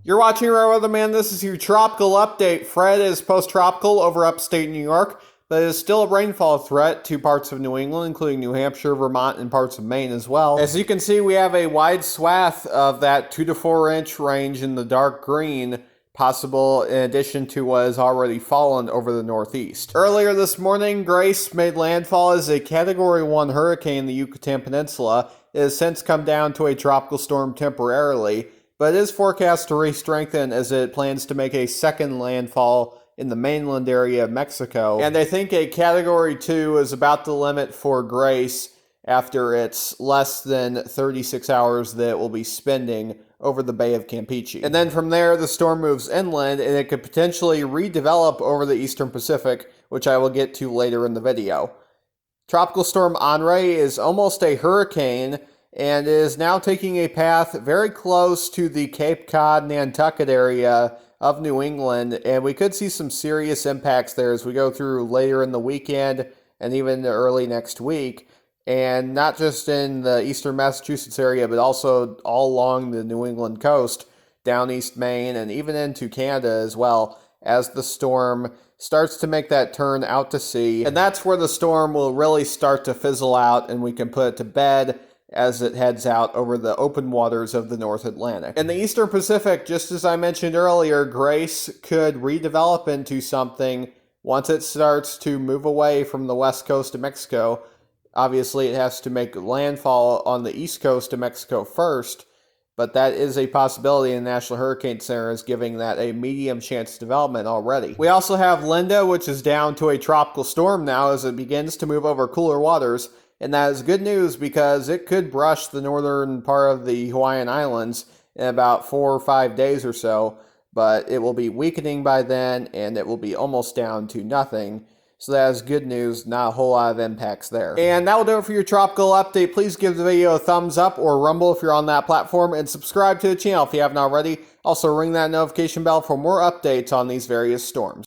You're watching Right Weatherman. This is your tropical update. Fred is post-tropical over upstate New York, but it is still a rainfall threat to parts of New England, including New Hampshire, Vermont, and parts of Maine as well. As you can see, we have a wide swath of that 2 to 4 inch range in the dark green, possible in addition to what has already fallen over the Northeast. Earlier this morning, Grace made landfall as a Category 1 hurricane in the Yucatan Peninsula. It has since come down to a tropical storm temporarily, but it is forecast to re-strengthen as it plans to make a second landfall in the mainland area of Mexico. And I think a Category 2 is about the limit for Grace after it's less than 36 hours that it will be spending over the Bay of Campeche. And then from there, the storm moves inland, and it could potentially redevelop over the eastern Pacific, which I will get to later in the video. Tropical Storm Henri is almost a hurricane, and is now taking a path very close to the Cape Cod, Nantucket area of New England, and we could see some serious impacts there as we go through later in the weekend and even early next week, and not just in the eastern Massachusetts area, but also all along the New England coast, down East Maine, and even into Canada as well, as the storm starts to make that turn out to sea. And that's where the storm will really start to fizzle out, and we can put it to bed as it heads out over the open waters of the North Atlantic. In the Eastern Pacific, just as I mentioned earlier, Grace could redevelop into something once it starts to move away from the west coast of Mexico. Obviously, it has to make landfall on the east coast of Mexico first, but that is a possibility, and the National Hurricane Center is giving that a medium chance of development already. We also have Linda, which is down to a tropical storm now as it begins to move over cooler waters. And that is good news because it could brush the northern part of the Hawaiian Islands in about 4 or 5 days or so, but it will be weakening by then, and it will be almost down to nothing. So that is good news, not a whole lot of impacts there. And that will do it for your tropical update. Please give the video a thumbs up or rumble if you're on that platform, and subscribe to the channel if you haven't already. Also ring that notification bell for more updates on these various storms.